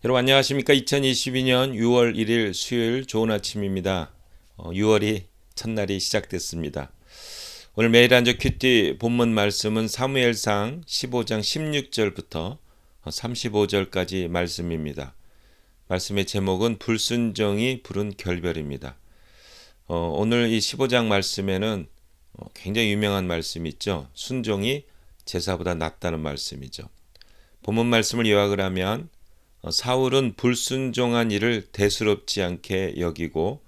여러분 안녕하십니까? 2022년 6월 1일 수요일 좋은 아침입니다. 6월이 첫날이 시작됐습니다. 오늘 매일 한적 큐티 본문 말씀은 사무엘상 15장 16절부터 35절까지 말씀입니다. 말씀의 제목은 불순종이 부른 결별입니다. 오늘 이 15장 말씀에는 굉장히 유명한 말씀이 있죠. 순종이 제사보다 낫다는 말씀이죠. 본문 말씀을 요약을 하면 사울은 불순종한 일을 대수롭지 않게 여기고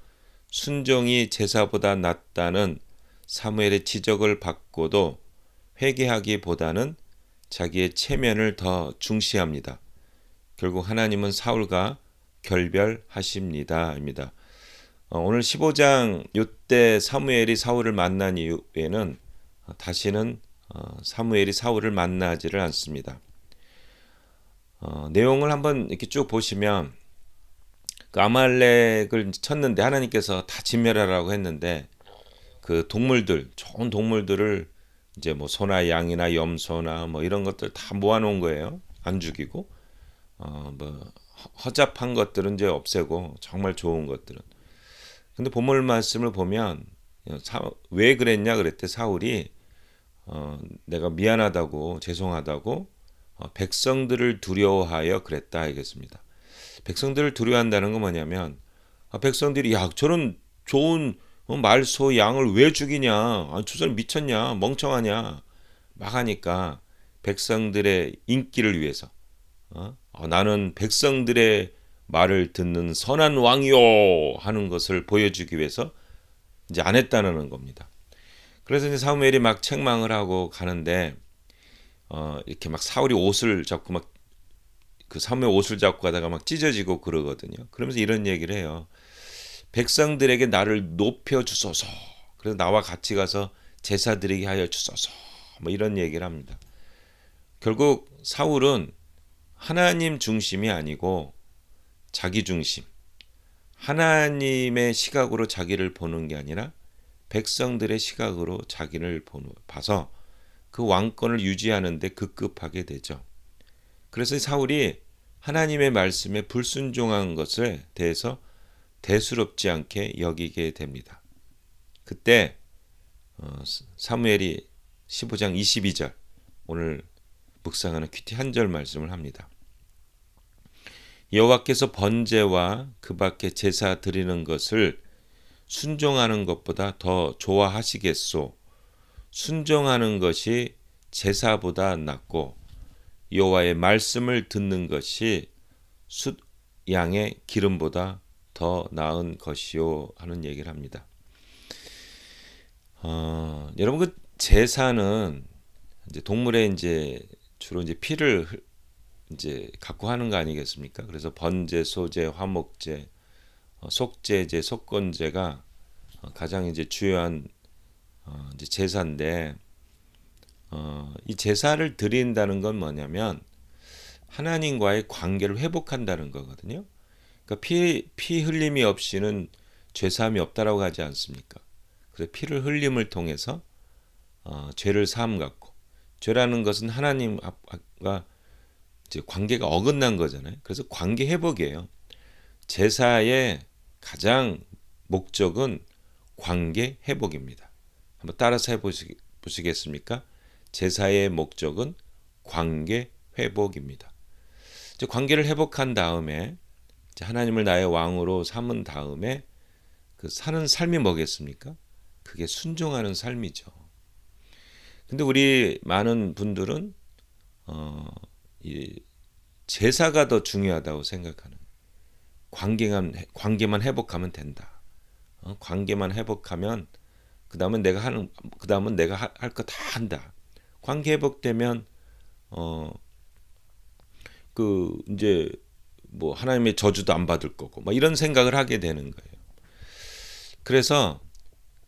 순종이 제사보다 낫다는 사무엘의 지적을 받고도 회개하기보다는 자기의 체면을 더 중시합니다. 결국 하나님은 사울과 결별하십니다입니다. 오늘 15장 이때 사무엘이 사울을 만난 이후에는 다시는 사무엘이 사울을 만나지를 않습니다. 내용을 한번 이렇게 쭉 보시면 그 아말렉을 쳤는데 하나님께서 다 진멸하라고 했는데 그 동물들, 좋은 동물들을 이제 뭐 소나 양이나 염소나 뭐 이런 것들 다 모아놓은 거예요. 안 죽이고 뭐 허잡한 것들은 이제 없애고 정말 좋은 것들은. 근데 본문 말씀을 보면 왜 그랬냐 그랬대. 사울이 내가 미안하다고 죄송하다고 백성들을 두려워하여 그랬다 하겠습니다. 백성들을 두려워한다는 건 뭐냐면 백성들이 야 저런 좋은 말소 양을 왜 죽이냐, 저 사람 미쳤냐, 멍청하냐 막 하니까 백성들의 인기를 위해서 나는 백성들의 말을 듣는 선한 왕이요 하는 것을 보여주기 위해서 이제 안 했다는 겁니다. 그래서 이제 사무엘이 막 책망을 하고 가는데 이렇게 막 사울이 옷을 잡고 막 그 사무엘 옷을 잡고 가다가 막 찢어지고 그러거든요. 그러면서 이런 얘기를 해요. 백성들에게 나를 높여 주소서. 그래서 나와 같이 가서 제사 드리게 하여 주소서. 뭐 이런 얘기를 합니다. 결국 사울은 하나님 중심이 아니고 자기 중심. 하나님의 시각으로 자기를 보는 게 아니라 백성들의 시각으로 자기를 봐서 그 왕권을 유지하는데 급급하게 되죠. 그래서 사울이 하나님의 말씀에 불순종한 것에 대해서 대수롭지 않게 여기게 됩니다. 그때 사무엘이 15장 22절 오늘 묵상하는 큐티 한 절 말씀을 합니다. 여호와께서 번제와 그 밖에 제사 드리는 것을 순종하는 것보다 더 좋아하시겠소. 순종하는 것이 제사보다 낫고 여호와의 말씀을 듣는 것이 숫 양의 기름보다 더 나은 것이요 하는 얘기를 합니다. 여러분 그 제사는 이제 동물의 이제 주로 이제 피를 이제 갖고 하는 거 아니겠습니까? 그래서 번제, 소제, 화목제, 속제제, 속건제가 가장 이제 주요한 이제 제사인데 이 제사를 드린다는 건 뭐냐면 하나님과의 관계를 회복한다는 거거든요. 그러니까 피 흘림이 없이는 죄사함이 없다라고 하지 않습니까? 그래서 피를 흘림을 통해서 죄를 사함 갖고 죄라는 것은 하나님과 이제 관계가 어긋난 거잖아요. 그래서 관계 회복이에요. 제사의 가장 목적은 관계 회복입니다. 한번 따라서 해보시겠습니까? 제사의 목적은 관계 회복입니다. 이제 관계를 회복한 다음에 이제 하나님을 나의 왕으로 삼은 다음에 그 사는 삶이 뭐겠습니까? 그게 순종하는 삶이죠. 근데 우리 많은 분들은 이 제사가 더 중요하다고 생각하는 관계만 회복하면 된다. 관계만 회복하면 그다음은 내가 할 거 다 한다. 관계 회복되면 그 이제 뭐 하나님의 저주도 안 받을 거고 막 이런 생각을 하게 되는 거예요. 그래서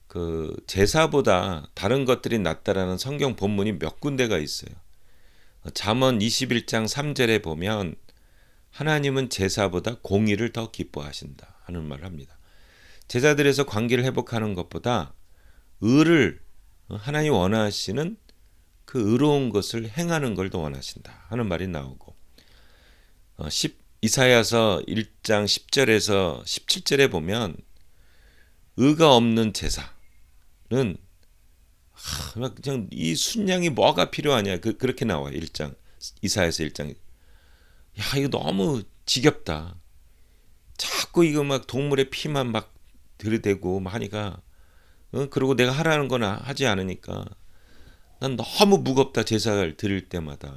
그 제사보다 다른 것들이 낫다라는 성경 본문이 몇 군데가 있어요. 잠언 21장 3절에 보면 하나님은 제사보다 공의를 더 기뻐하신다 하는 말을 합니다. 제사들에서 관계를 회복하는 것보다 의를 하나님 원하시는 그 의로운 것을 행하는 걸 더 원하신다 하는 말이 나오고 이사야서 1장 10절에서 17절에 보면 의가 없는 제사는 그냥 이 순양이 뭐가 필요하냐 그렇게 나와요. 1장 이사야서 1장. 야, 이거 너무 지겹다. 자꾸 이거 막 동물의 피만 막 들이대고 막 하니까 그리고 내가 하라는 건 하지 않으니까 난 너무 무겁다. 제사를 드릴 때마다.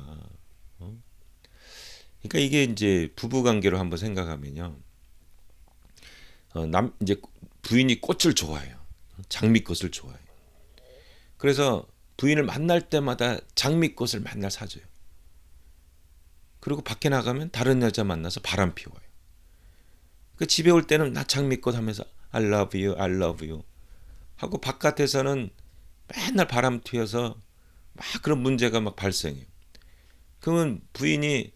그러니까 이게 이제 부부 관계로 한번 생각하면요. 이제 부인이 꽃을 좋아해요. 장미꽃을 좋아해요. 그래서 부인을 만날 때마다 장미꽃을 맨날 사줘요. 그리고 밖에 나가면 다른 여자 만나서 바람 피워요. 그 집에 올 때는 나 장미꽃 하면서 I love you, I love you 하고 바깥에서는 맨날 바람 튀어서 막 그런 문제가 막 발생해요. 그러면 부인이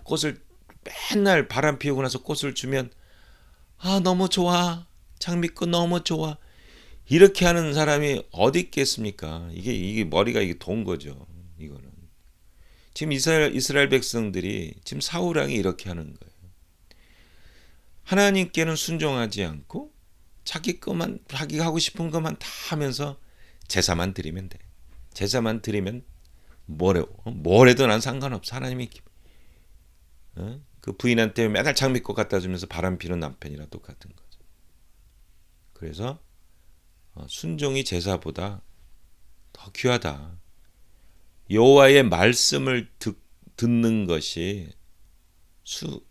꽃을 맨날 바람 피우고 나서 꽃을 주면 아 너무 좋아, 장미꽃 너무 좋아, 이렇게 하는 사람이 어디 있겠습니까? 이게 머리가 이게 돈 거죠. 이거는 지금 이스라엘 백성들이 지금 사울 왕이 이렇게 하는 거예요. 하나님께는 순종하지 않고 자기 것만 자기가 하고 싶은 것만 다 하면서 제사만 드리면 돼. 제사만 드리면 뭐래도 난 상관없어. 하나님이 그 부인한테 매달 장미꽃 갖다 주면서 바람 피는 남편이랑 똑같은 거죠. 그래서 순종이 제사보다 더 귀하다. 여호와의 말씀을 듣는 것이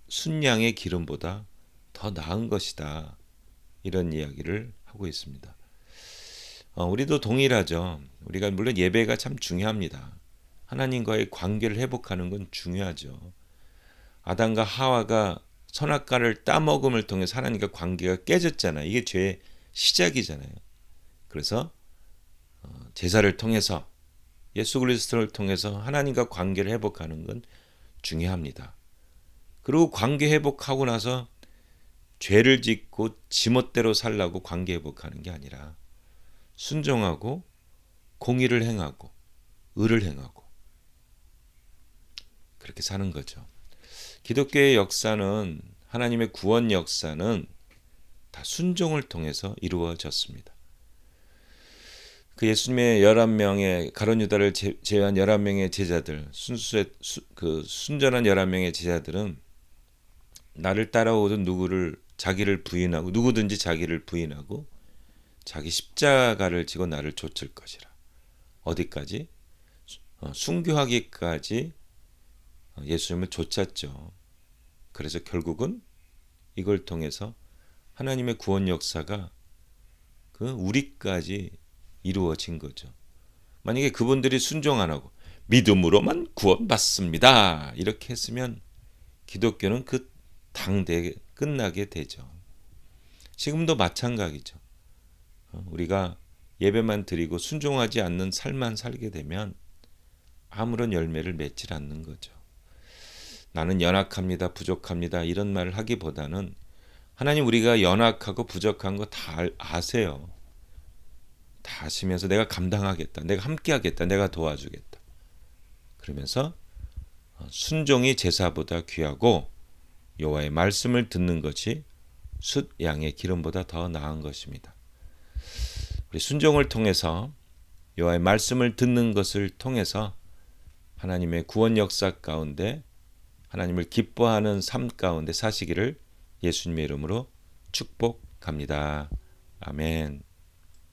순양의 기름보다 더 나은 것이다. 이런 이야기를 하고 있습니다. 우리도 동일하죠. 우리가 물론 예배가 참 중요합니다. 하나님과의 관계를 회복하는 건 중요하죠. 아담과 하와가 선악과를 따먹음을 통해서 하나님과 관계가 깨졌잖아요. 이게 죄의 시작이잖아요. 그래서 제사를 통해서 예수 그리스도를 통해서 하나님과 관계를 회복하는 건 중요합니다. 그리고 관계 회복하고 나서 죄를 짓고 지멋대로 살라고 관계 회복하는 게 아니라 순종하고 공의를 행하고 의를 행하고 그렇게 사는 거죠. 기독교의 역사는 하나님의 구원 역사는 다 순종을 통해서 이루어졌습니다. 그 예수님의 11명의 가룟 유다를 제외한 11명의 제자들, 순전한 11명의 제자들은 나를 따라오던 누구든지 자기를 부인하고 자기 십자가를 지고 나를 좇을 것이라. 어디까지? 순교하기까지 예수님을 좇았죠. 그래서 결국은 이걸 통해서 하나님의 구원 역사가 우리까지 이루어진 거죠. 만약에 그분들이 순종 안 하고 믿음으로만 구원받습니다. 이렇게 했으면 기독교는 그 당대에 끝나게 되죠. 지금도 마찬가지죠. 우리가 예배만 드리고 순종하지 않는 삶만 살게 되면 아무런 열매를 맺질 않는 거죠. 나는 연약합니다, 부족합니다 이런 말을 하기보다는 하나님 우리가 연약하고 부족한 거 다 아세요. 다 아시면서 내가 감당하겠다, 내가 함께하겠다, 내가 도와주겠다. 그러면서 순종이 제사보다 귀하고 여호와의 말씀을 듣는 것이 숫 양의 기름보다 더 나은 것입니다. 우리 순종을 통해서 여호와의 말씀을 듣는 것을 통해서 하나님의 구원 역사 가운데 하나님을 기뻐하는 삶 가운데 사시기를 예수님의 이름으로 축복합니다. 아멘.